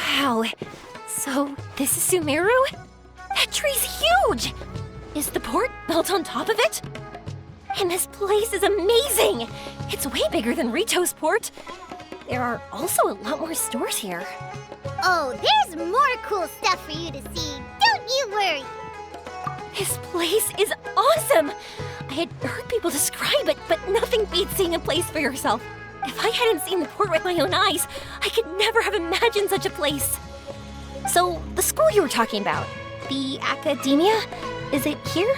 Wow. So, this is Sumeru? That tree's huge! Is the port built on top of it? And this place is amazing! It's way bigger than Rito's port. There are also a lot more stores here. Oh, there's more cool stuff for you to see. Don't you worry. This place is awesome! I had heard people describe it, but nothing beats seeing a place for yourself. If I hadn't seen the port with my own eyes, I could never have imagined such a place. So, the school you were talking about, the academia, is it here?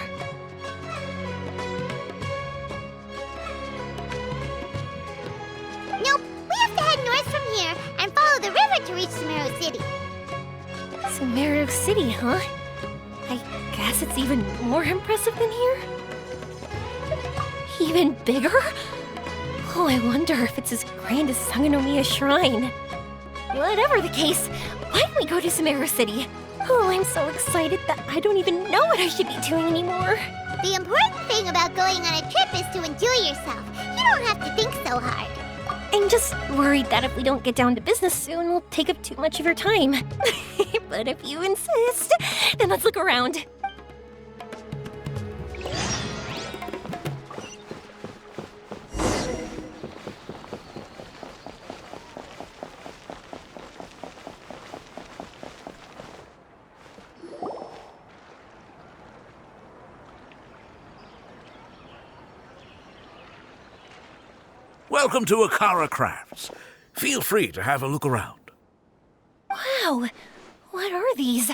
Nope, we have to head north from here and follow the river to reach Sumeru City. Sumeru City, huh? I guess it's even more impressive than here? Even bigger? Oh, I wonder if it's as grand as Sangonomiya Shrine. Whatever the case, why don't we go to Sumeru City? Oh, I'm so excited that I don't even know what I should be doing anymore. The important thing about going on a trip is to enjoy yourself. You don't have to think so hard. I'm just worried that if we don't get down to business soon, we'll take up too much of your time. But if you insist, then let's look around. Welcome to Akara Crafts. Feel free to have a look around. Wow, what are these?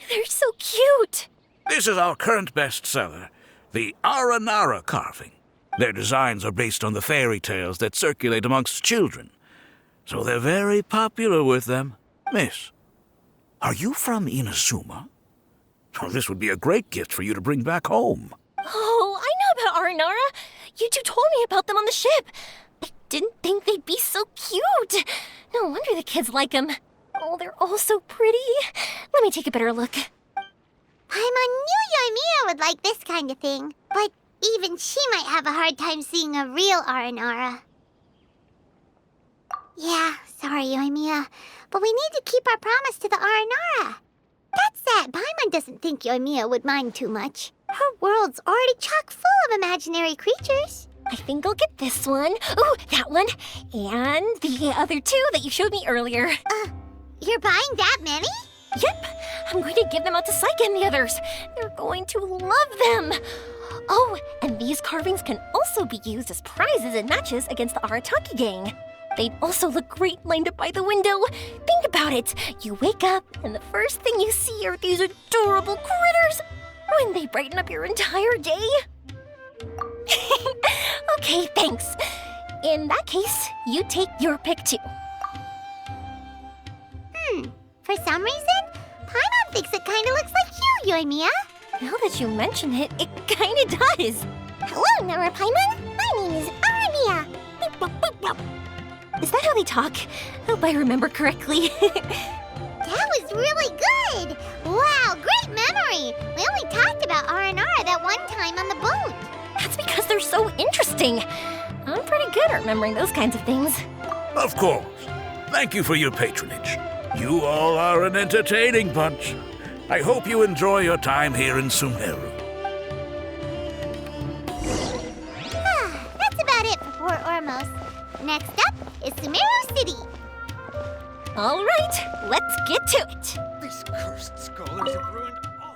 They're so cute. This is our current bestseller, the Aranara carving. Their designs are based on the fairy tales that circulate amongst children, so they're very popular with them. Miss, are you from Inazuma? Oh, this would be a great gift for you to bring back home. Oh, I know about Aranara. You two told me about them on the ship. I didn't think they'd be so cute. No wonder the kids like them. Oh, they're all so pretty. Let me take a better look. Paimon knew Yoimiya would like this kind of thing, but even she might have a hard time seeing a real Aranara. Yeah, sorry, Yoimiya, but we need to keep our promise to the Aranara. That's that Paimon doesn't think Yoimiya would mind too much. Her world's already chock full of imaginary creatures. I think I'll get this one. Ooh, that one. And the other two that you showed me earlier. You're buying that many? Yep, I'm going to give them out to Saika and the others. They're going to love them. Oh, and these carvings can also be used as prizes in matches against the Arataki gang. They'd also look great lined up by the window. Think about it. You wake up, and the first thing you see are these adorable critters. Wouldn't they brighten up your entire day? Okay, thanks. In that case, you take your pick too. For some reason, Paimon thinks it kinda looks like you, Yoimiya. Now that you mention it, it kinda does. Hello, Nara Paimon. My name is Yoimiya. Is that how they talk? Hope I remember correctly. That was really good! Wow, great memory! We only talked about Aranara that one time on the boat. That's because they're so interesting. I'm pretty good at remembering those kinds of things. Of course. Thank you for your patronage. You all are an entertaining bunch. I hope you enjoy your time here in Sumeru. That's about it for Port Ormos. Next up is Sumeru City. All right, let's get to it. These cursed scholars have ruined all.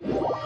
Wow,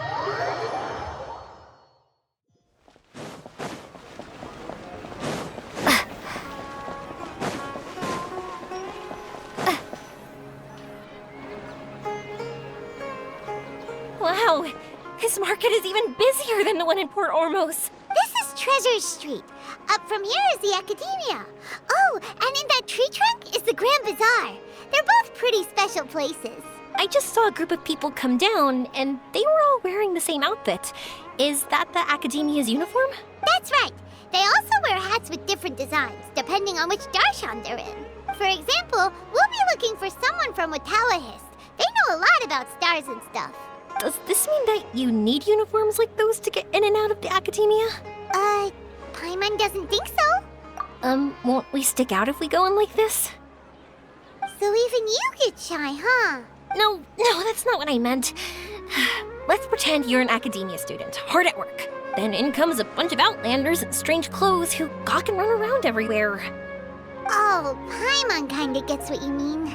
this market is even busier than the one in Port Ormos. This is Treasure Street. Up from here is the Academia. Oh, and in that tree trunk is the Grand Bazaar. They're both pretty special places. I just saw a group of people come down, and they were all wearing the same outfit. Is that the Academia's uniform? That's right. They also wear hats with different designs, depending on which darshan they're in. For example, we'll be looking for someone from Watawahist. They know a lot about stars and stuff. Does this mean that you need uniforms like those to get in and out of the Academia? Paimon doesn't think so. Won't we stick out if we go in like this? So even you get shy, huh? No, that's not what I meant. Let's pretend you're an Academia student, hard at work. Then in comes a bunch of outlanders in strange clothes who gawk and run around everywhere. Oh, Paimon kinda gets what you mean.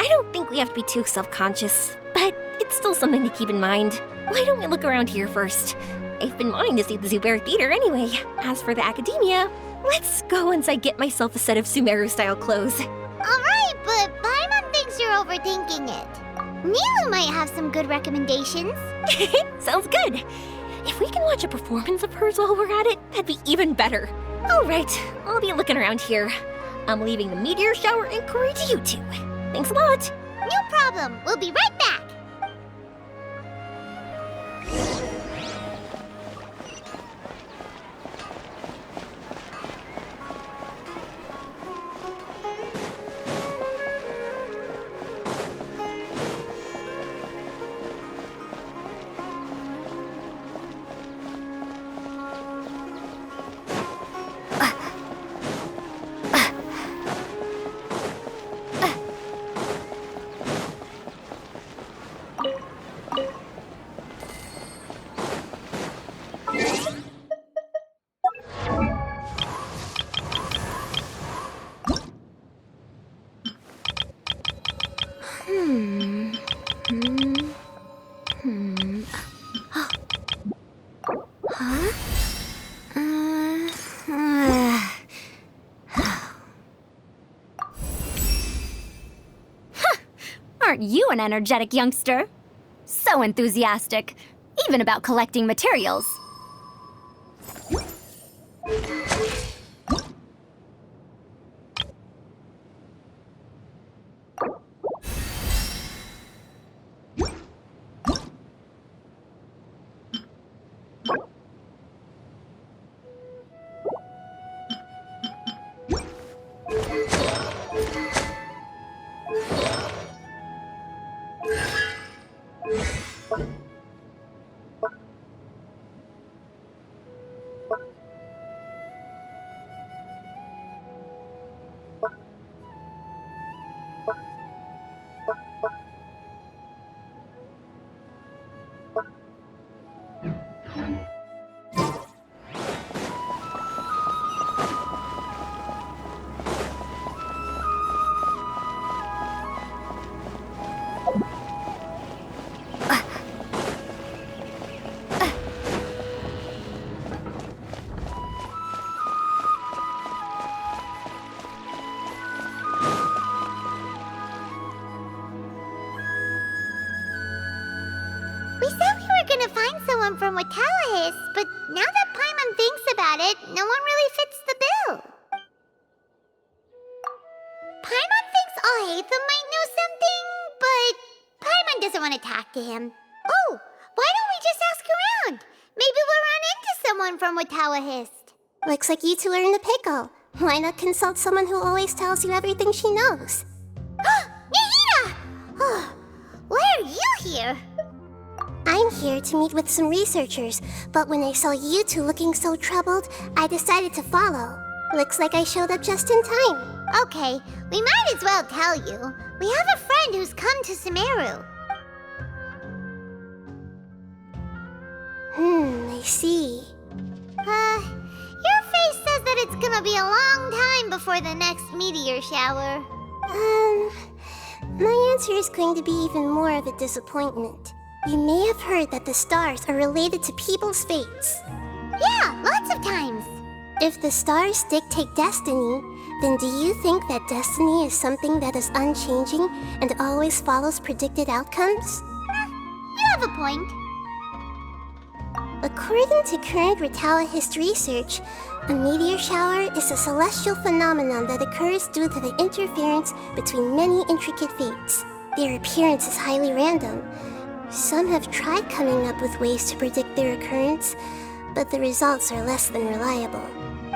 I don't think we have to be too self-conscious, but it's still something to keep in mind. Why don't we look around here first? I've been wanting to see the Zubair Theater anyway. As for the Academia, let's go once I get myself a set of Sumeru-style clothes. Alright, but Paimon thinks you're overthinking it. Milu might have some good recommendations. Sounds good. If we can watch a performance of hers while we're at it, that'd be even better. Alright, I'll be looking around here. I'm leaving the Meteor shower inquiry to you two. Thanks a lot. No problem. We'll be right back. Aren't you an energetic youngster? So enthusiastic, even about collecting materials. We said we were gonna find someone from Watawahist, but now that Paimon thinks about it, no one really fits the bill. Paimon thinks Alhaitham might know something, but Paimon doesn't want to talk to him. Oh, why don't we just ask around? Maybe we'll run into someone from Watawahist. Looks like you two are in a pickle. Why not consult someone who always tells you everything she knows? Nahida! Oh, why are you here? I'm here to meet with some researchers, but when I saw you two looking so troubled, I decided to follow. Looks like I showed up just in time. Okay, we might as well tell you. We have a friend who's come to Sumeru. I see. Your face says that it's gonna be a long time before the next meteor shower. My answer is going to be even more of a disappointment. You may have heard that the stars are related to people's fates. Yeah, lots of times. If the stars dictate destiny, then do you think that destiny is something that is unchanging and always follows predicted outcomes? You have a point. According to current Retaliahist research, a meteor shower is a celestial phenomenon that occurs due to the interference between many intricate fates. Their appearance is highly random. Some have tried coming up with ways to predict their occurrence, but the results are less than reliable.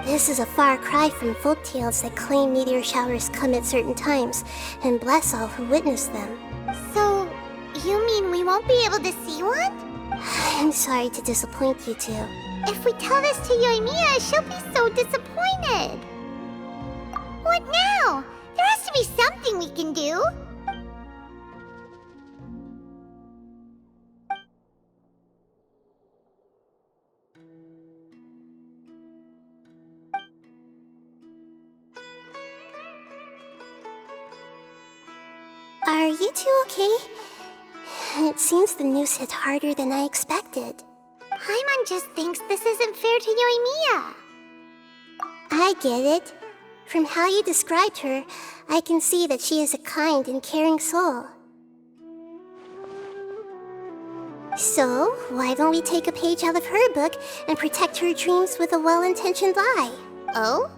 This is a far cry from folk tales that claim meteor showers come at certain times and bless all who witness them. So, you mean we won't be able to see one? I'm sorry to disappoint you two. If we tell this to Yoimiya, she'll be so disappointed. What now? There has to be something we can do. Are you two okay? It seems the news hit harder than I expected. Paimon just thinks this isn't fair to Yoimiya. I get it. From how you described her, I can see that she is a kind and caring soul. So, why don't we take a page out of her book and protect her dreams with a well-intentioned lie? Oh?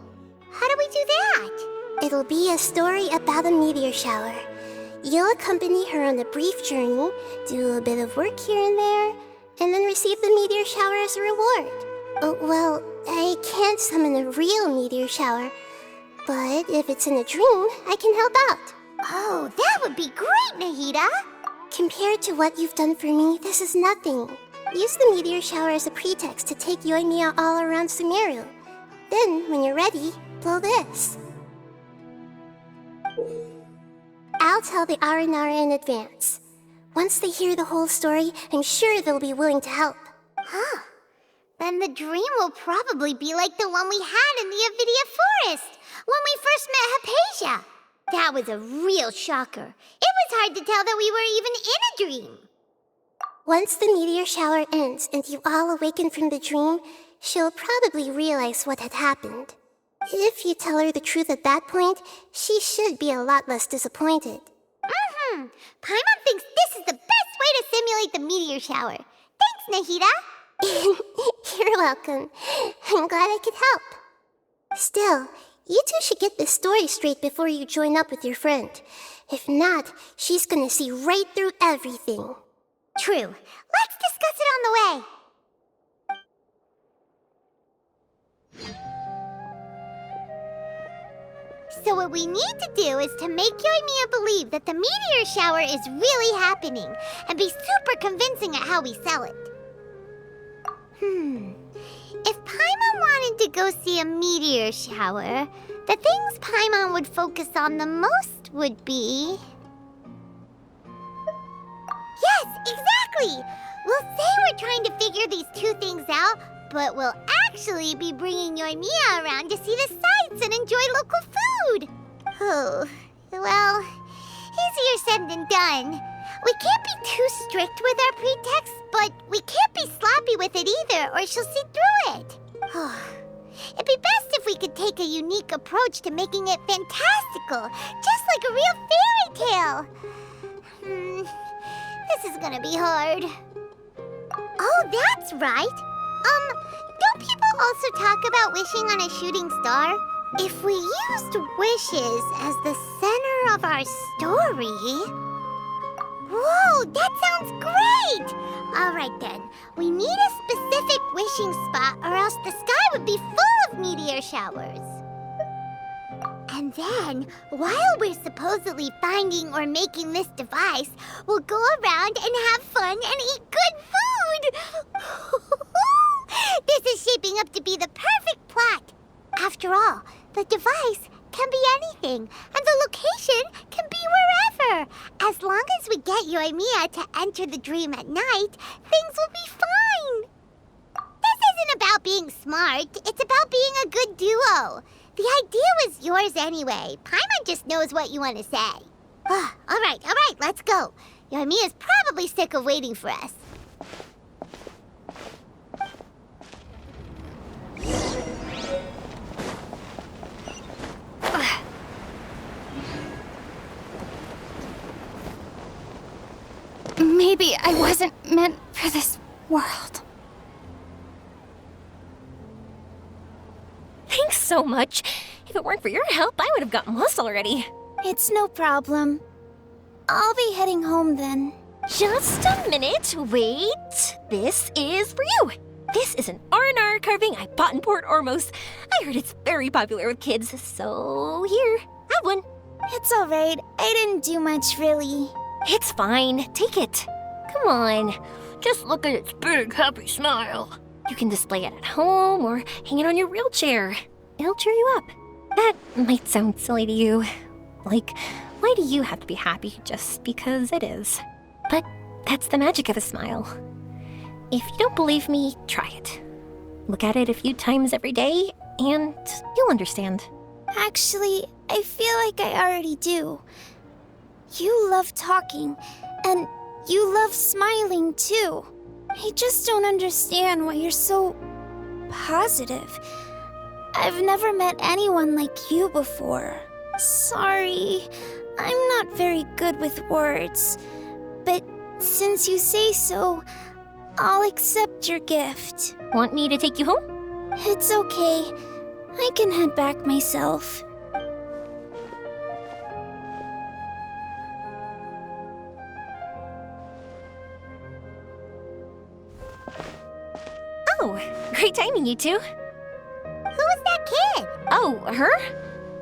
How do we do that? It'll be a story about a meteor shower. You'll accompany her on a brief journey, do a bit of work here and there, and then receive the meteor shower as a reward. Oh, well, I can't summon a real meteor shower, but if it's in a dream, I can help out. Oh, that would be great, Nahida! Compared to what you've done for me, this is nothing. Use the meteor shower as a pretext to take Yoimiya all around Sumeru. Then, when you're ready, blow this. I'll tell the Aranara in advance. Once they hear the whole story, I'm sure they'll be willing to help. Huh. Then the dream will probably be like the one we had in the Avidia Forest, when we first met Hypatia. That was a real shocker. It was hard to tell that we were even in a dream. Once the meteor shower ends and you all awaken from the dream, she'll probably realize what had happened. If you tell her the truth at that point, she should be a lot less disappointed. Paimon thinks this is the best way to simulate the meteor shower. Thanks, Nahida. You're welcome. I'm glad I could help. Still, you two should get this story straight before you join up with your friend. If not, she's gonna see right through everything. True. Let's discuss it on the way. So what we need to do is to make Yoimiya believe that the meteor shower is really happening and be super convincing at how we sell it. If Paimon wanted to go see a meteor shower, the things Paimon would focus on the most would be... Yes, exactly! We'll say we're trying to figure these two things out, but we'll actually be bringing Yoimiya around to see the sights and enjoy local food. Oh, well, easier said than done. We can't be too strict with our pretext, but we can't be sloppy with it either, or she'll see through it. It'd be best if we could take a unique approach to making it fantastical, just like a real fairy tale. This is gonna be hard. Oh, that's right. Don't people also talk about wishing on a shooting star? If we used wishes as the center of our story... Whoa, that sounds great! All right then, we need a specific wishing spot or else the sky would be full of meteor showers. And then, while we're supposedly finding or making this device, we'll go around and have fun and eat good food! This is shaping up to be the perfect plot. After all, the device can be anything, and the location can be wherever. As long as we get Yoimiya to enter the dream at night, things will be fine. This isn't about being smart, it's about being a good duo. The idea was yours anyway. Paimon just knows what you want to say. All right, let's go. Yoimiya's probably sick of waiting for us. Maybe I wasn't meant for this world. Thanks so much. If it weren't for your help, I would have gotten lost already. It's no problem. I'll be heading home then. Just a minute, wait. This is for you. This is an R&R carving I bought in Port Ormos. I heard it's very popular with kids, so here, have one. It's alright. I didn't do much, really. It's fine, take it. Come on, just look at its big, happy smile. You can display it at home or hang it on your wheelchair. It'll cheer you up. That might sound silly to you. Like, why do you have to be happy just because it is? But that's the magic of a smile. If you don't believe me, try it. Look at it a few times every day, and you'll understand. Actually, I feel like I already do. You love talking, and you love smiling too. I just don't understand why you're so positive. I've never met anyone like you before. Sorry, I'm not very good with words. But since you say so, I'll accept your gift. Want me to take you home? It's okay. I can head back myself. Oh, great timing, you two. Who was that kid? Oh, her?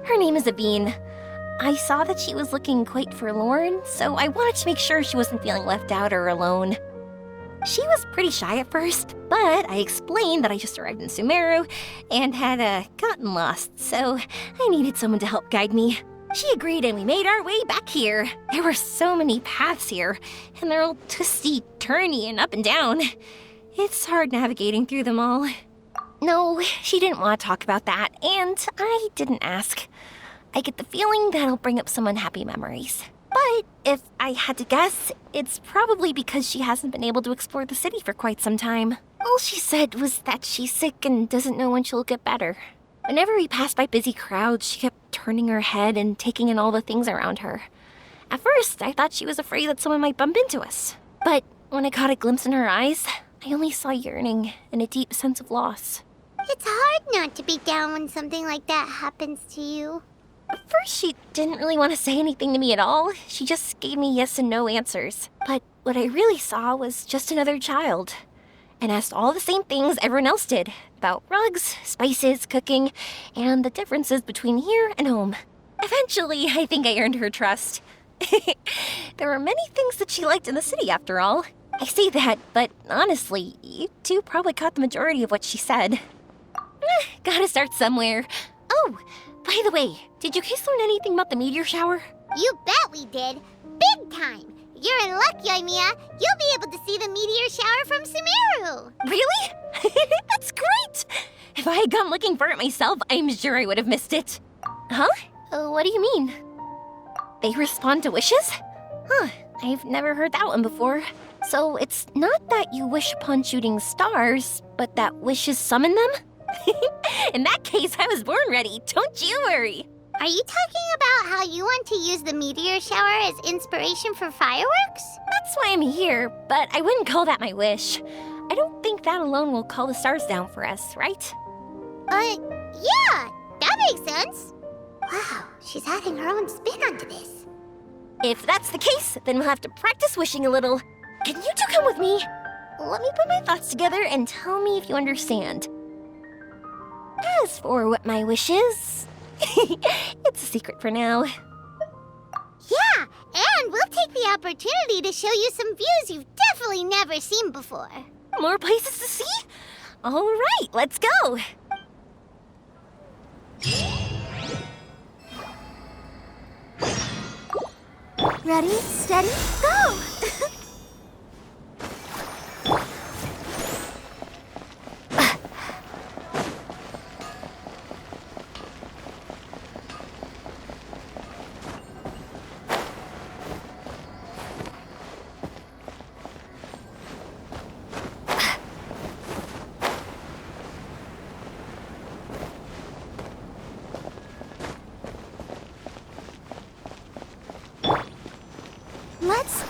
Her name is Abine. I saw that she was looking quite forlorn, so I wanted to make sure she wasn't feeling left out or alone. She was pretty shy at first, but I explained that I just arrived in Sumeru and had gotten lost, so I needed someone to help guide me. She agreed and we made our way back here. There were so many paths here, and they're all twisty, turny, and up and down. It's hard navigating through them all. No, she didn't want to talk about that, and I didn't ask. I get the feeling that'll bring up some unhappy memories. But if I had to guess, it's probably because she hasn't been able to explore the city for quite some time. All she said was that she's sick and doesn't know when she'll get better. Whenever we passed by busy crowds, she kept turning her head and taking in all the things around her. At first, I thought she was afraid that someone might bump into us. But when I caught a glimpse in her eyes, I only saw yearning and a deep sense of loss. It's hard not to be down when something like that happens to you. At first, she didn't really want to say anything to me at all. She just gave me yes and no answers. But what I really saw was just another child. And asked all the same things everyone else did. About rugs, spices, cooking, and the differences between here and home. Eventually, I think I earned her trust. There were many things that she liked in the city, after all. I say that, but honestly, you two probably caught the majority of what she said. Gotta start somewhere. Oh, by the way, did you guys learn anything about the meteor shower? You bet we did. Big time. You're in luck, Yoimiya. You'll be able to see the meteor shower from Sumeru. Really? That's great! If I had gone looking for it myself, I'm sure I would have missed it. Huh? What do you mean? They respond to wishes? Huh, I've never heard that one before. So it's not that you wish upon shooting stars, but that wishes summon them? In that case, I was born ready. Don't you worry. Are you talking about how you want to use the meteor shower as inspiration for fireworks? That's why I'm here, but I wouldn't call that my wish. I don't think that alone will call the stars down for us, right? Yeah, that makes sense. Wow, she's adding her own spin onto this. If that's the case, then we'll have to practice wishing a little. Can you two come with me? Let me put my thoughts together and tell me if you understand. As for what my wish is, it's a secret for now. Yeah, and we'll take the opportunity to show you some views you've definitely never seen before. More places to see? All right, let's go. Ready, steady, go!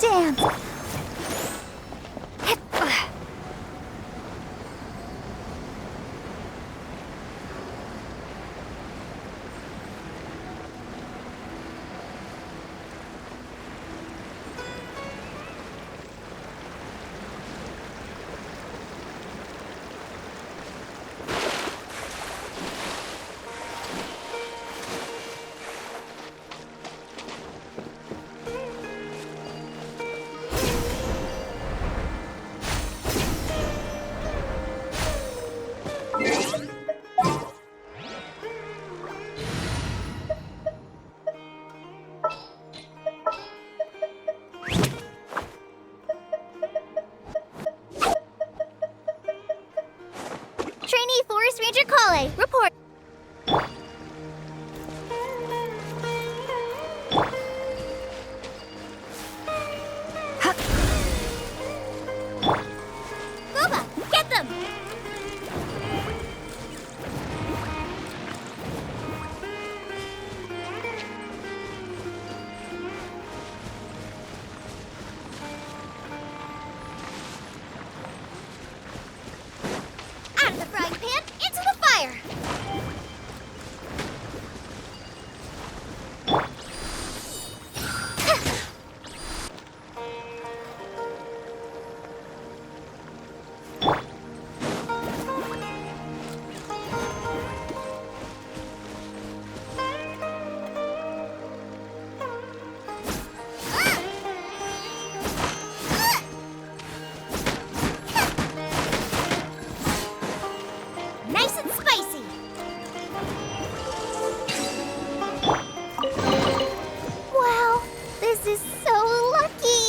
dance. Trainee Forest Ranger Kale, report. Boba, get them! Out of the frying pan, into the fire! Nice and spicy! Wow, this is so lucky!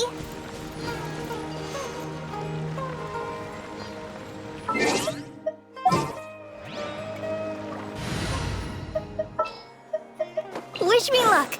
Wish me luck!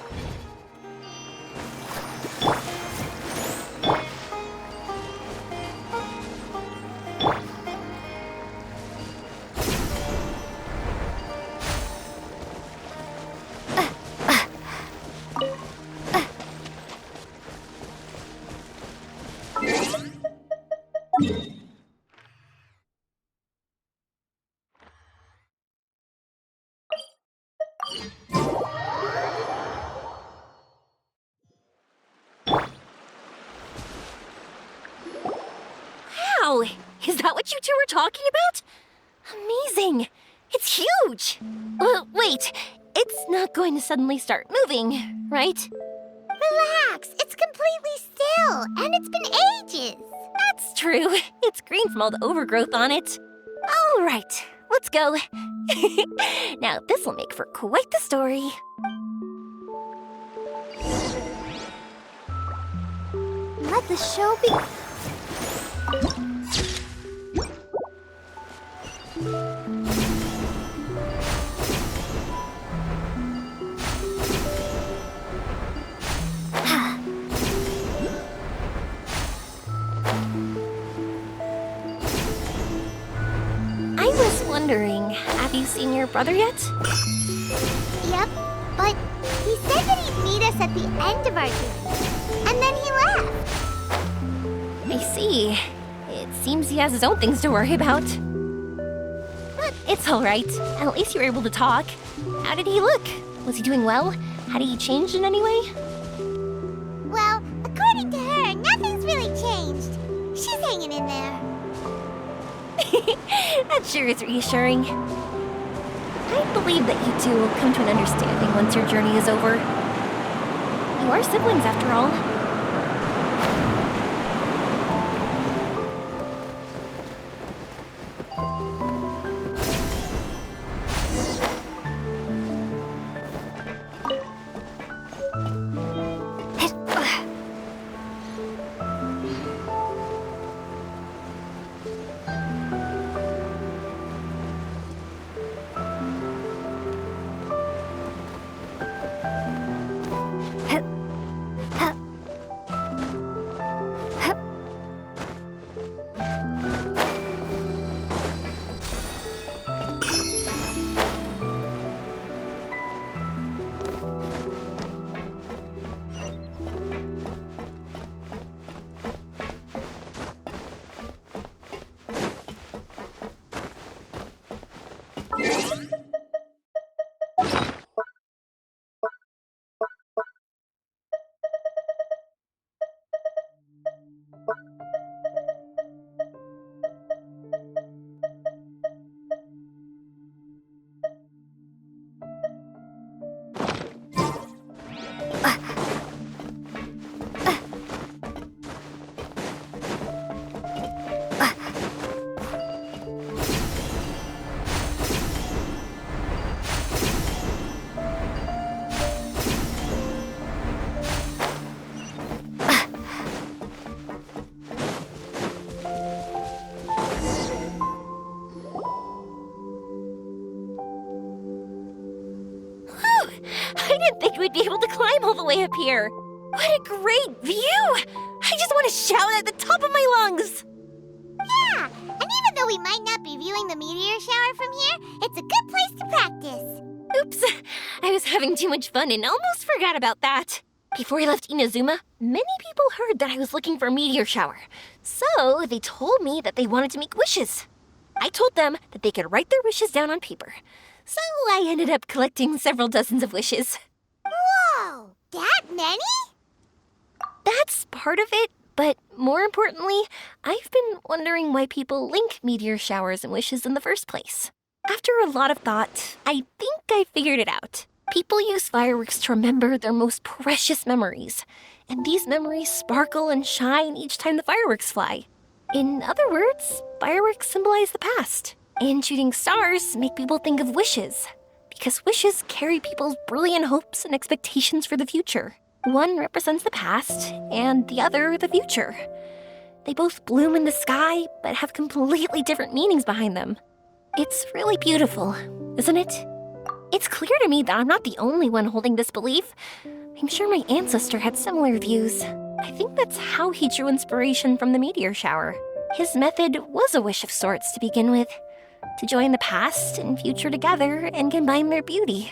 Wow! Is that what you two were talking about? Amazing! It's huge! Wait, it's not going to suddenly start moving, right? Relax, it's completely still, and it's been ages. That's true. It's green from all the overgrowth on it. All right, let's go. Now, this will make for quite the story. Let the show be. I was wondering, have you seen your brother yet? Yep, but he said that he'd meet us at the end of our journey, and then he left. I see. It seems he has his own things to worry about. But it's all right. At least you were able to talk. How did he look? Was he doing well? Had he changed in any way? Well, according to her, nothing's really changed. She's hanging in there. That sure is reassuring. I believe that you two will come to an understanding once your journey is over. You are siblings, after all. didn't think we'd be able to climb all the way up here. What a great view! I just want to shout at the top of my lungs! Yeah, and even though we might not be viewing the meteor shower from here, it's a good place to practice. Oops, I was having too much fun and almost forgot about that. Before I left Inazuma, many people heard that I was looking for a meteor shower. So they told me that they wanted to make wishes. I told them that they could write their wishes down on paper. So I ended up collecting several dozens of wishes. Whoa, that many? That's part of it, but more importantly, I've been wondering why people link meteor showers and wishes in the first place. After a lot of thought, I think I figured it out. People use fireworks to remember their most precious memories, and these memories sparkle and shine each time the fireworks fly. In other words, fireworks symbolize the past, and shooting stars make people think of wishes, because wishes carry people's brilliant hopes and expectations for the future. One represents the past, and the other the future. They both bloom in the sky, but have completely different meanings behind them. It's really beautiful, isn't it? It's clear to me that I'm not the only one holding this belief. I'm sure my ancestor had similar views. I think that's how he drew inspiration from the meteor shower. His method was a wish of sorts to begin with, to join the past and future together and combine their beauty.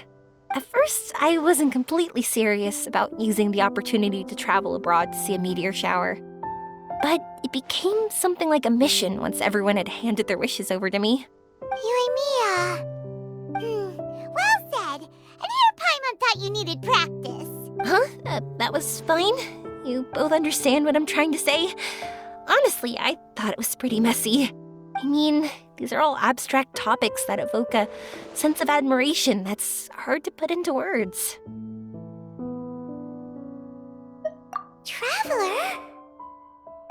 At first, I wasn't completely serious about using the opportunity to travel abroad to see a meteor shower. But it became something like a mission once everyone had handed their wishes over to me. Yoimiya. Well said. And here Paimon thought you needed practice. Huh? That was fine? You both understand what I'm trying to say? Honestly, I thought it was pretty messy. I mean, these are all abstract topics that evoke a sense of admiration that's hard to put into words. Traveler?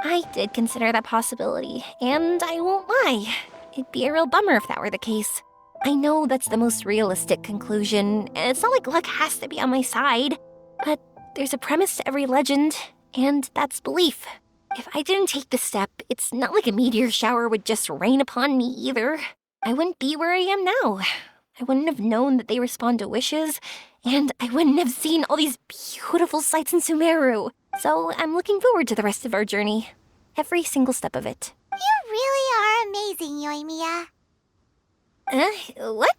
I did consider that possibility, and I won't lie. It'd be a real bummer if that were the case. I know that's the most realistic conclusion, and it's not like luck has to be on my side. But there's a premise to every legend, and that's belief. If I didn't take this step, it's not like a meteor shower would just rain upon me either. I wouldn't be where I am now. I wouldn't have known that they respond to wishes, and I wouldn't have seen all these beautiful sights in Sumeru. So I'm looking forward to the rest of our journey. Every single step of it. You really are amazing, Yoimiya. What?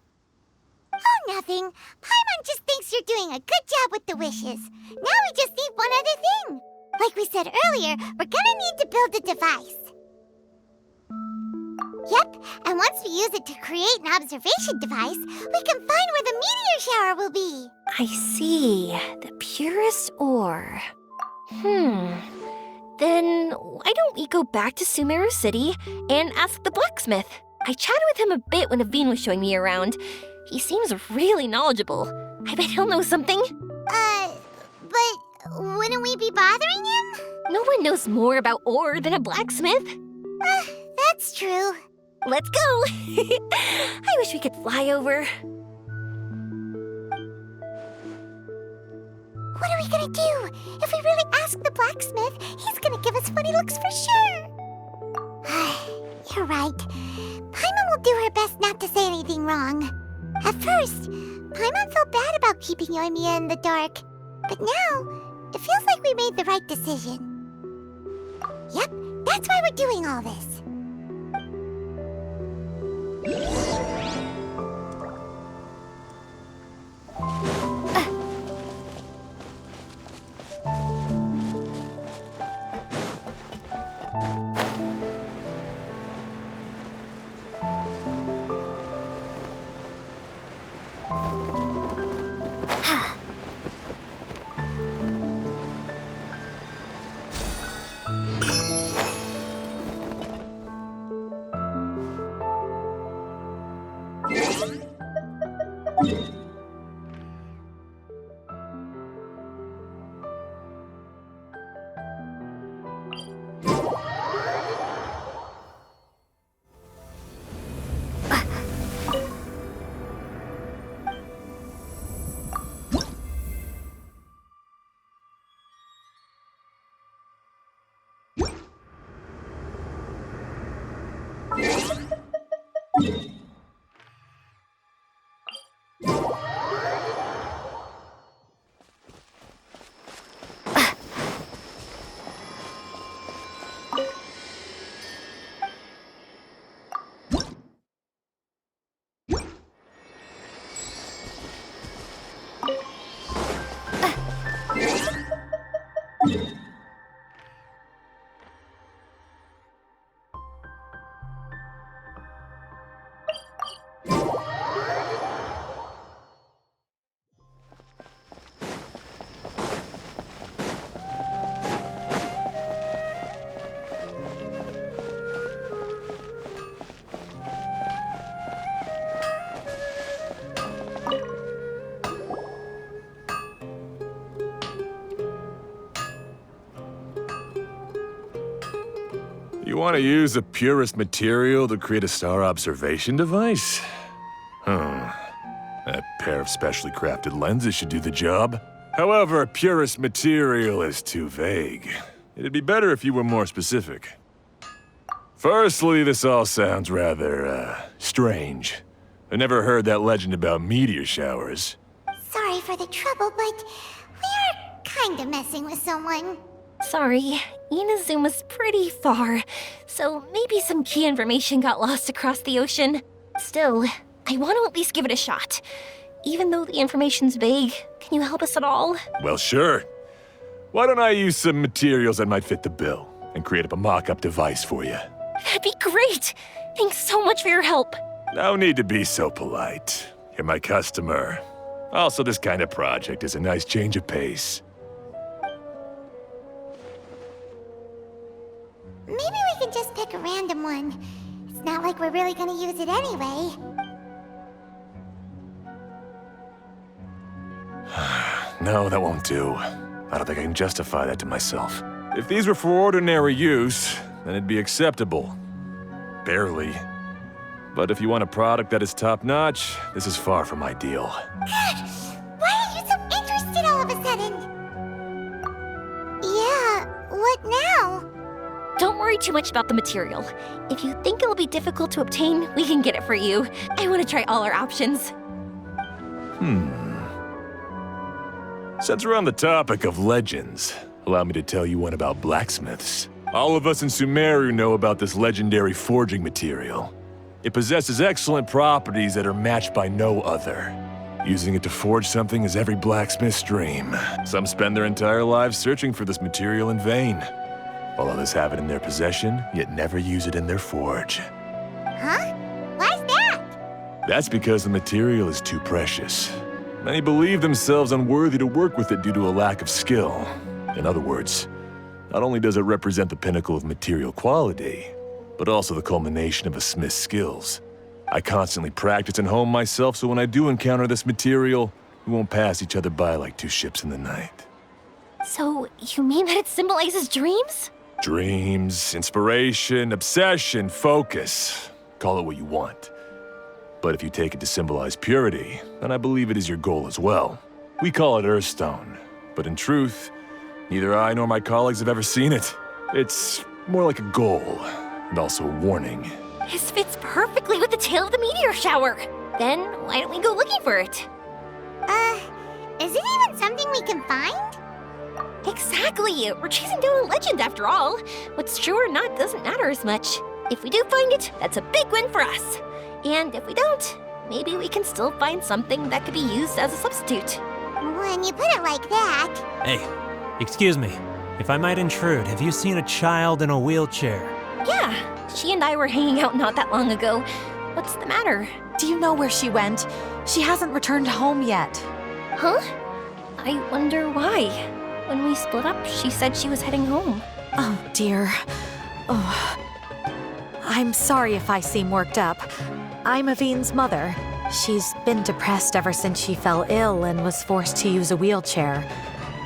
Oh, nothing. Paimon just thinks you're doing a good job with the wishes. Now we just need one other thing. Like we said earlier, we're gonna need to build a device. Yep, and once we use it to create an observation device, we can find where the meteor shower will be. I see. The purest ore. Then why don't we go back to Sumeru City and ask the blacksmith? I chatted with him a bit when Aveen was showing me around. He seems really knowledgeable. I bet he'll know something. But wouldn't we be bothering him? No one knows more about ore than a blacksmith. That's true. Let's go! I wish we could fly over. What are we gonna do? If we really ask the blacksmith, he's gonna give us funny looks for sure. You're right. Paimon will do her best not to say anything wrong. At first, Paimon felt bad about keeping Yoimiya in the dark. But now, it feels like we made the right decision. Yep, that's why we're doing all this. want to use the purest material to create a star observation device? That pair of specially crafted lenses should do the job. However, purest material is too vague. It'd be better if you were more specific. Firstly, this all sounds rather, strange. I never heard that legend about meteor showers. Sorry for the trouble, but we're kinda messing with someone. Sorry, Inazuma's pretty far, so maybe some key information got lost across the ocean. Still, I want to at least give it a shot. Even though the information's vague, can you help us at all? Well, sure. Why don't I use some materials that might fit the bill and create up a mock-up device for you? That'd be great! Thanks so much for your help. No need to be so polite. You're my customer. Also, this kind of project is a nice change of pace. Maybe we can just pick a random one. It's not like we're really gonna use it anyway. No, that won't do. I don't think I can justify that to myself. If these were for ordinary use, then it'd be acceptable. Barely. But if you want a product that is top-notch, this is far from ideal. Why are you so interested all of a sudden? Yeah, what now? Don't worry too much about the material. If you think it'll be difficult to obtain, we can get it for you. I want to try all our options. Since we're on the topic of legends, allow me to tell you one about blacksmiths. All of us in Sumeru know about this legendary forging material. It possesses excellent properties that are matched by no other. Using it to forge something is every blacksmith's dream. Some spend their entire lives searching for this material in vain, while others have it in their possession, yet never use it in their forge. Huh? Why's that? That's because the material is too precious. Many believe themselves unworthy to work with it due to a lack of skill. In other words, not only does it represent the pinnacle of material quality, but also the culmination of a smith's skills. I constantly practice and hone myself, so when I do encounter this material, we won't pass each other by like two ships in the night. So, you mean that it symbolizes dreams? Dreams, inspiration, obsession, focus. Call it what you want. But if you take it to symbolize purity, then I believe it is your goal as well. We call it Earthstone, but in truth, neither I nor my colleagues have ever seen it. It's more like a goal, and also a warning. This fits perfectly with the tale of the meteor shower. Then, why don't we go looking for it? Is it even something we can find? Exactly! We're chasing down a legend after all. What's true or not doesn't matter as much. If we do find it, that's a big win for us. And if we don't, maybe we can still find something that could be used as a substitute. When you put it like that... Hey, excuse me. If I might intrude, have you seen a child in a wheelchair? Yeah, she and I were hanging out not that long ago. What's the matter? Do you know where she went? She hasn't returned home yet. Huh? I wonder why. When we split up, she said she was heading home. Oh, dear. Oh. I'm sorry if I seem worked up. I'm Avine's mother. She's been depressed ever since she fell ill and was forced to use a wheelchair.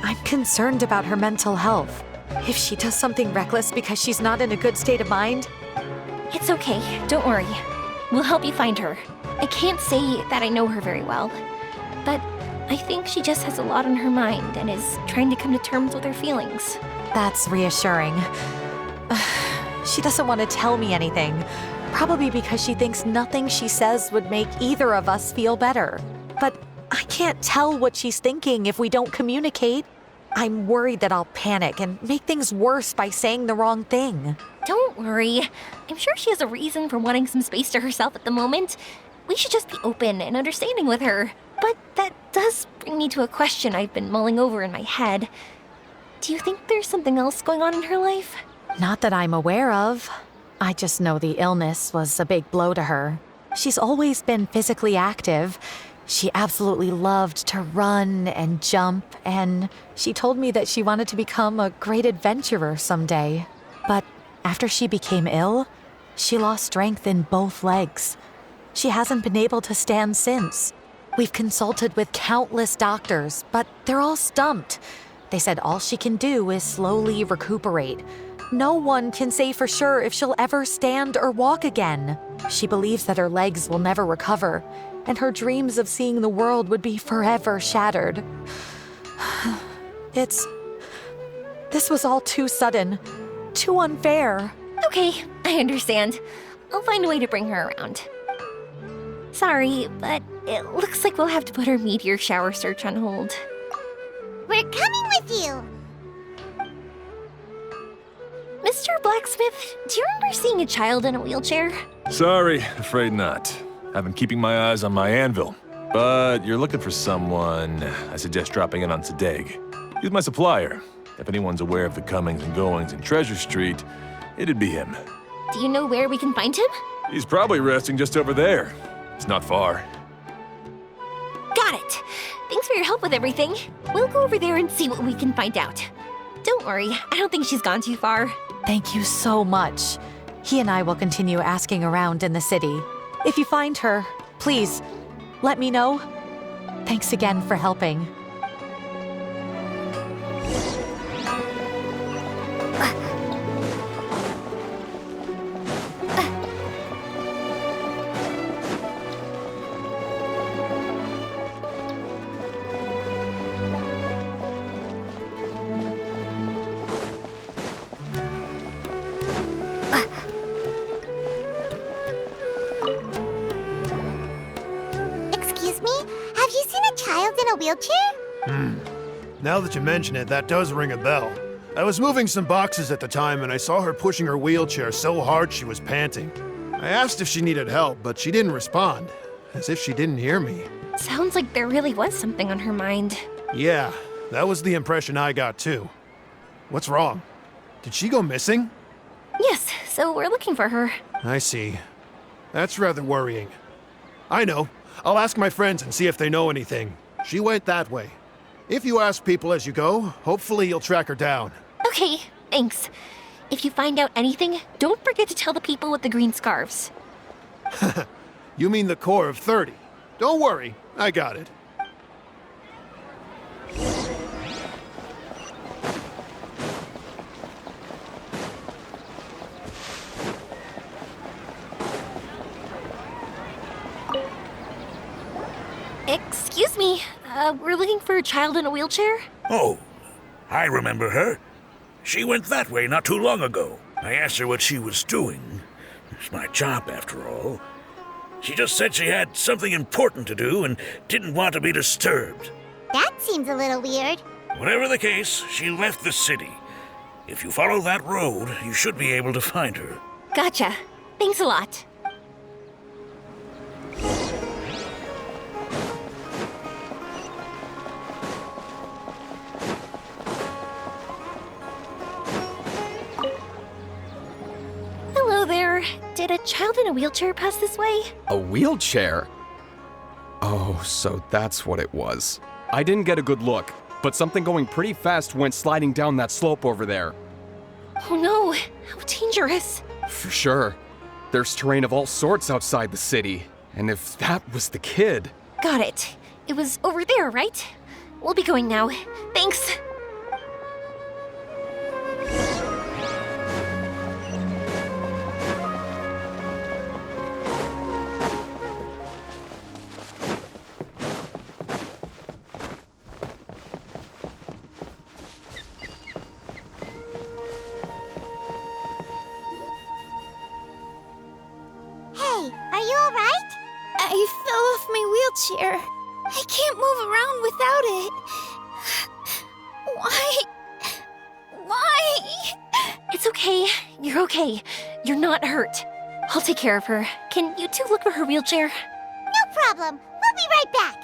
I'm concerned about her mental health. If she does something reckless because she's not in a good state of mind... It's okay, don't worry. We'll help you find her. I can't say that I know her very well, but I think she just has a lot on her mind and is trying to come to terms with her feelings. That's reassuring. She doesn't want to tell me anything, probably because she thinks nothing she says would make either of us feel better. But I can't tell what she's thinking if we don't communicate. I'm worried that I'll panic and make things worse by saying the wrong thing. Don't worry. I'm sure she has a reason for wanting some space to herself at the moment. We should just be open and understanding with her. But that does bring me to a question I've been mulling over in my head. Do you think there's something else going on in her life? Not that I'm aware of. I just know the illness was a big blow to her. She's always been physically active. She absolutely loved to run and jump, and she told me that she wanted to become a great adventurer someday. But after she became ill, she lost strength in both legs. She hasn't been able to stand since. We've consulted with countless doctors, but they're all stumped. They said all she can do is slowly recuperate. No one can say for sure if she'll ever stand or walk again. She believes that her legs will never recover, and her dreams of seeing the world would be forever shattered. This was all too sudden, too unfair. Okay, I understand. I'll find a way to bring her around. Sorry, but it looks like we'll have to put our meteor shower search on hold. We're coming with you. Mr. Blacksmith, do you remember seeing a child in a wheelchair? Sorry, afraid not. I've been keeping my eyes on my anvil. But you're looking for someone, I suggest dropping in on Sadeg. He's my supplier. If anyone's aware of the comings and goings in Treasure Street, it'd be him. Do you know where we can find him? He's probably resting just over there. It's not far. Got it. Thanks for your help with everything. We'll go over there and see what we can find out. Don't worry, I don't think she's gone too far. Thank you so much. He and I will continue asking around in the city. If you find her, please, let me know. Thanks again for helping. Excuse me? Have you seen a child in a wheelchair? Now that you mention it, that does ring a bell. I was moving some boxes at the time and I saw her pushing her wheelchair so hard she was panting. I asked if she needed help, but she didn't respond, as if she didn't hear me. Sounds like there really was something on her mind. Yeah, that was the impression I got too. What's wrong? Did she go missing? Yes, so we're looking for her. I see. That's rather worrying. I know. I'll ask my friends and see if they know anything. She went that way. If you ask people as you go, hopefully you'll track her down. Okay, thanks. If you find out anything, don't forget to tell the people with the green scarves. You mean the core of 30. Don't worry, I got it. Excuse me, we're looking for a child in a wheelchair? Oh, I remember her. She went that way not too long ago. I asked her what she was doing. It's my job, after all. She just said she had something important to do and didn't want to be disturbed. That seems a little weird. Whatever the case, she left the city. If you follow that road, you should be able to find her. Gotcha. Thanks a lot. Hello there. Did a child in a wheelchair pass this way? A wheelchair? Oh, so that's what it was. I didn't get a good look, but something going pretty fast went sliding down that slope over there. Oh no, how dangerous. For sure. There's terrain of all sorts outside the city, and if that was the kid... Got it. It was over there, right? We'll be going now. Thanks. Hey, are you alright? I fell off my wheelchair. I can't move around without it. Why? Why? It's okay. You're okay. You're not hurt. I'll take care of her. Can you two look for her wheelchair? No problem. We'll be right back.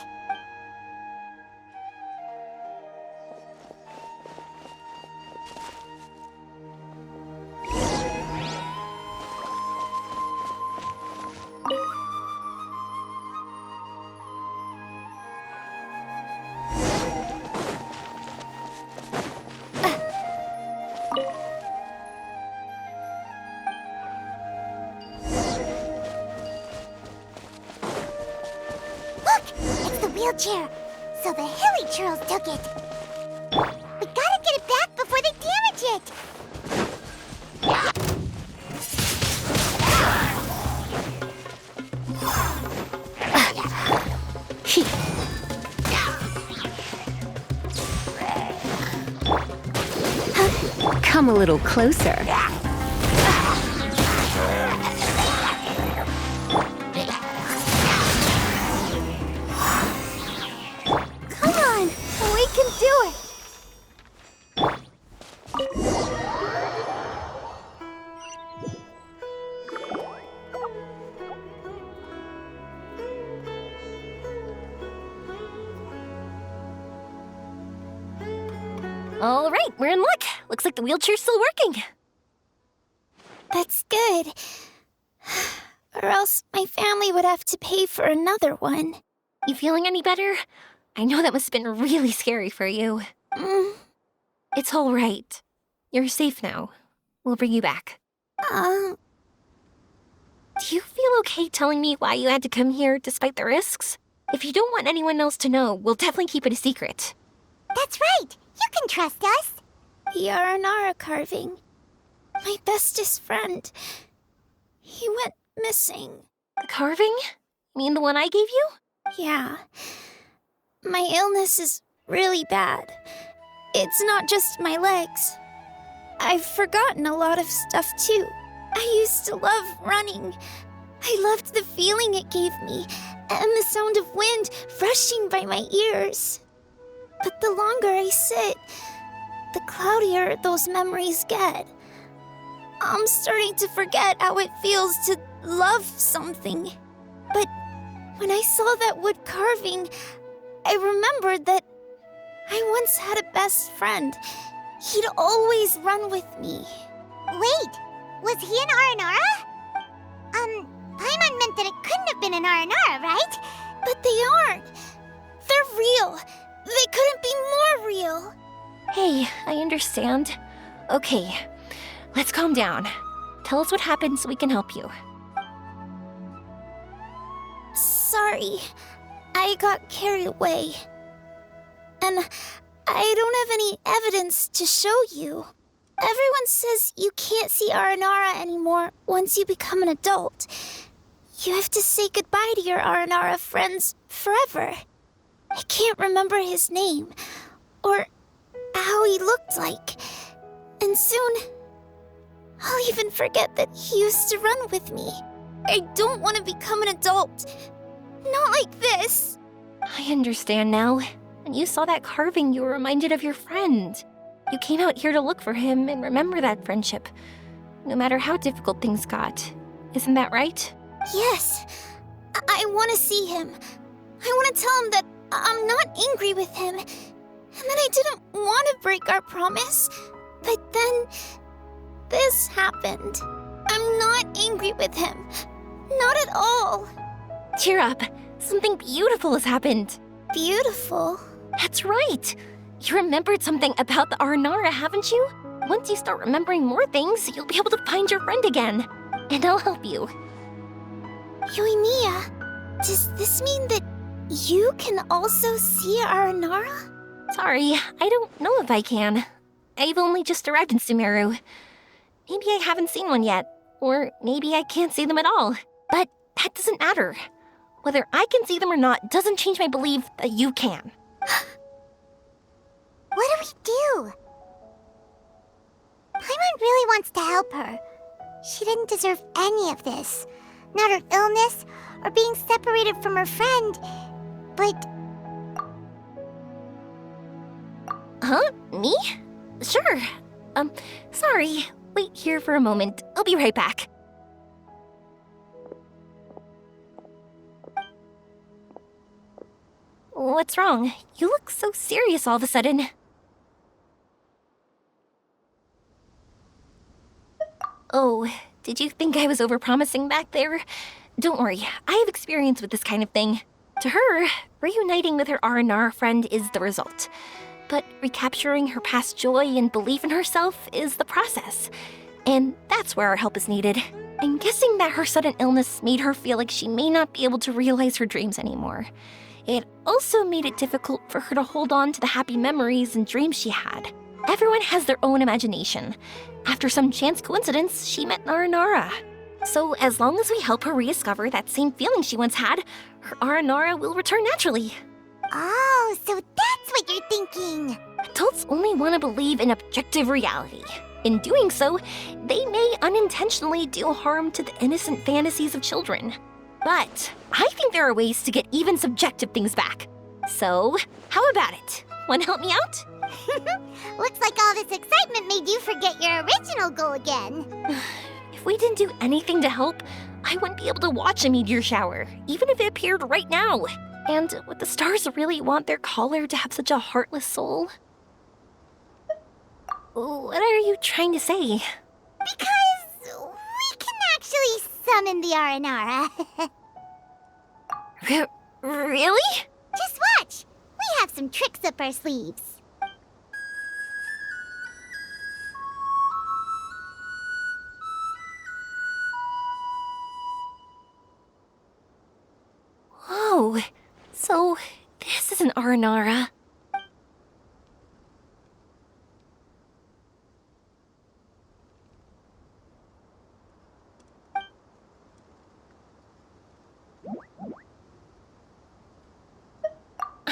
Look! It's the wheelchair. So the hilly churls took it. We gotta get it back before they damage it. Come a little closer. Come on, we can do it. All right, we're in luck. Looks like the wheelchair's still working. That's good. Or else my family would have to pay for another one. You feeling any better? I know that must have been really scary for you. It's all right. You're safe now. We'll bring you back. Do you feel okay telling me why you had to come here despite the risks? If you don't want anyone else to know, we'll definitely keep it a secret. That's right. You can trust us. The Aranara carving. My bestest friend. He went missing. The carving? You mean the one I gave you? Yeah. My illness is really bad. It's not just my legs. I've forgotten a lot of stuff too. I used to love running. I loved the feeling it gave me, and the sound of wind rushing by my ears. But the longer I sit, the cloudier those memories get. I'm starting to forget how it feels to love something. But when I saw that wood carving, I remembered that I once had a best friend. He'd always run with me. Wait, was he an Aranara? Paimon meant that it couldn't have been an Aranara, right? But they aren't. They're real. They couldn't be more real. Hey, I understand. Okay, let's calm down. Tell us what happened so we can help you. Sorry, I got carried away. And I don't have any evidence to show you. Everyone says you can't see Aranara anymore once you become an adult. You have to say goodbye to your Aranara friends forever. I can't remember his name, or how he looked like. And soon, I'll even forget that he used to run with me. I don't want to become an adult. Not like this. I understand now. When you saw that carving, you were reminded of your friend. You came out here to look for him and remember that friendship, no matter how difficult things got. Isn't that right? Yes. I want to see him. I want to tell him that I'm not angry with him, and that I didn't want to break our promise. But then, this happened. I'm not angry with him. Not at all. Cheer up. Something beautiful has happened. Beautiful? That's right. You remembered something about the Aranara, haven't you? Once you start remembering more things, you'll be able to find your friend again. And I'll help you. Yoimiya, does this mean that you can also see Aranara? Sorry, I don't know if I can. I've only just arrived in Sumeru. Maybe I haven't seen one yet, or maybe I can't see them at all. But that doesn't matter. Whether I can see them or not doesn't change my belief that you can. What do we do? Paimon really wants to help her. She didn't deserve any of this. Not her illness, or being separated from her friend. But... Huh? Me? Sure. Sorry. Wait here for a moment. I'll be right back. What's wrong? You look so serious all of a sudden. Oh, did you think I was overpromising back there? Don't worry, I have experience with this kind of thing. To her, reuniting with her Aranara friend is the result. But recapturing her past joy and belief in herself is the process. And that's where our help is needed. I'm guessing that her sudden illness made her feel like she may not be able to realize her dreams anymore. It also made it difficult for her to hold on to the happy memories and dreams she had. Everyone has their own imagination. After some chance coincidence, she met Aranara. So as long as we help her rediscover that same feeling she once had, her Aranara will return naturally. Oh, so that's what you're thinking. Adults only want to believe in objective reality. In doing so, they may unintentionally do harm to the innocent fantasies of children. But I think there are ways to get even subjective things back. So, how about it? Want to help me out? Looks like all this excitement made you forget your original goal again. If we didn't do anything to help, I wouldn't be able to watch a meteor shower, even if it appeared right now. And would the stars really want their caller to have such a heartless soul? What are you trying to say? Because we can actually summon the Aranara. Really? Just watch. We have some tricks up our sleeves. Whoa, so this is an Aranara.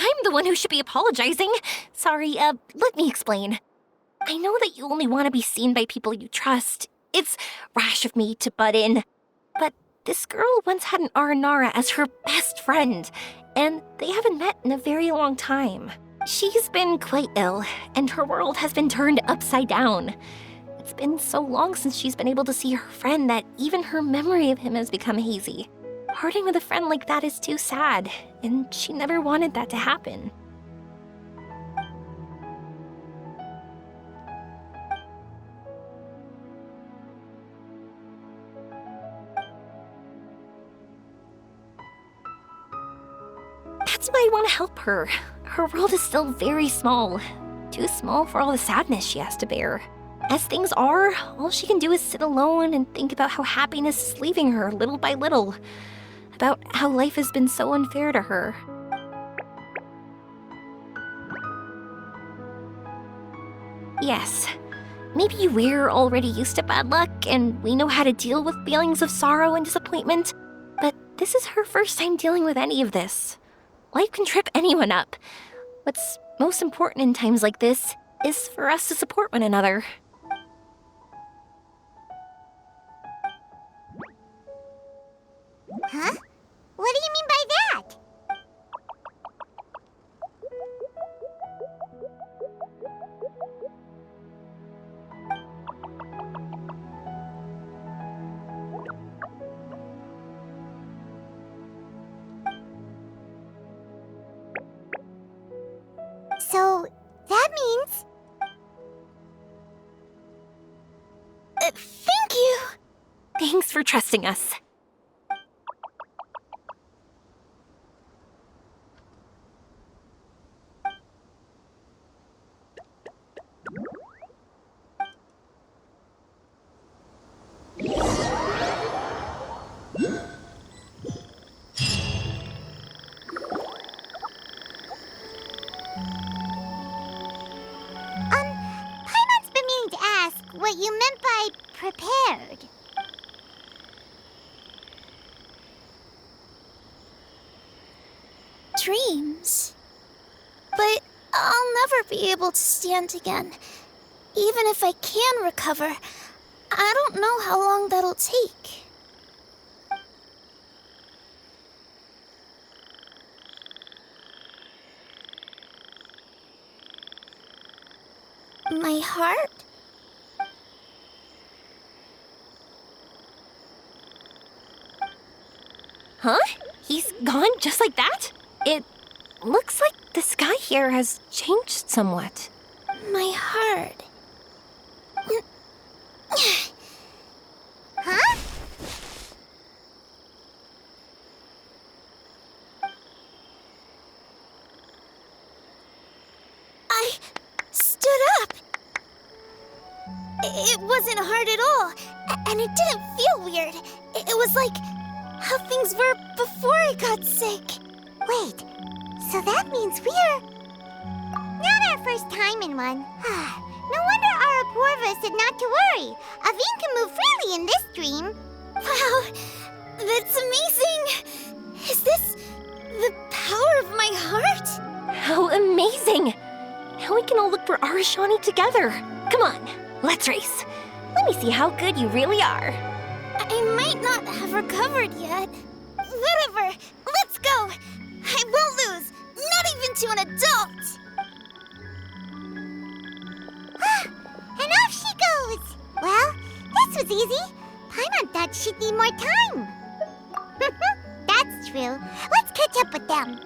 I'm the one who should be apologizing. Sorry, let me explain. I know that you only want to be seen by people you trust. It's rash of me to butt in. But this girl once had an Aranara as her best friend, and they haven't met in a very long time. She's been quite ill, and her world has been turned upside down. It's been so long since she's been able to see her friend that even her memory of him has become hazy. Parting with a friend like that is too sad, and she never wanted that to happen. That's why I want to help her. Her world is still very small. Too small for all the sadness she has to bear. As things are, all she can do is sit alone and think about how happiness is leaving her little by little. About how life has been so unfair to her. Yes, maybe we're already used to bad luck and we know how to deal with feelings of sorrow and disappointment, but this is her first time dealing with any of this. Life can trip anyone up. What's most important in times like this is for us to support one another. Huh? What do you mean by that? So, that means... Thank you! Thanks for trusting us. Paimon's been meaning to ask what you meant by prepared. Dreams. But I'll never be able to stand again. Even if I can recover, I don't know how long that'll take. My heart? Huh? He's gone just like that? It looks like the sky here has changed somewhat. My heart. Huh? I stood up. It wasn't hard at all, and it didn't feel weird. It was like how things were before I got sick. Wait, so that means we're... not our first time in one. No wonder Araporva said not to worry. Aveen can move freely in this dream. Wow, that's amazing! Is this the power of my heart? How amazing! Now we can all look for Arashani together. Come on. Let's race. Let me see how good you really are. I might not have recovered yet. Whatever, let's go. I won't lose, not even to an adult. And off she goes. Well, this was easy. Paimon thought she'd need more time. That's true. Let's catch up with them.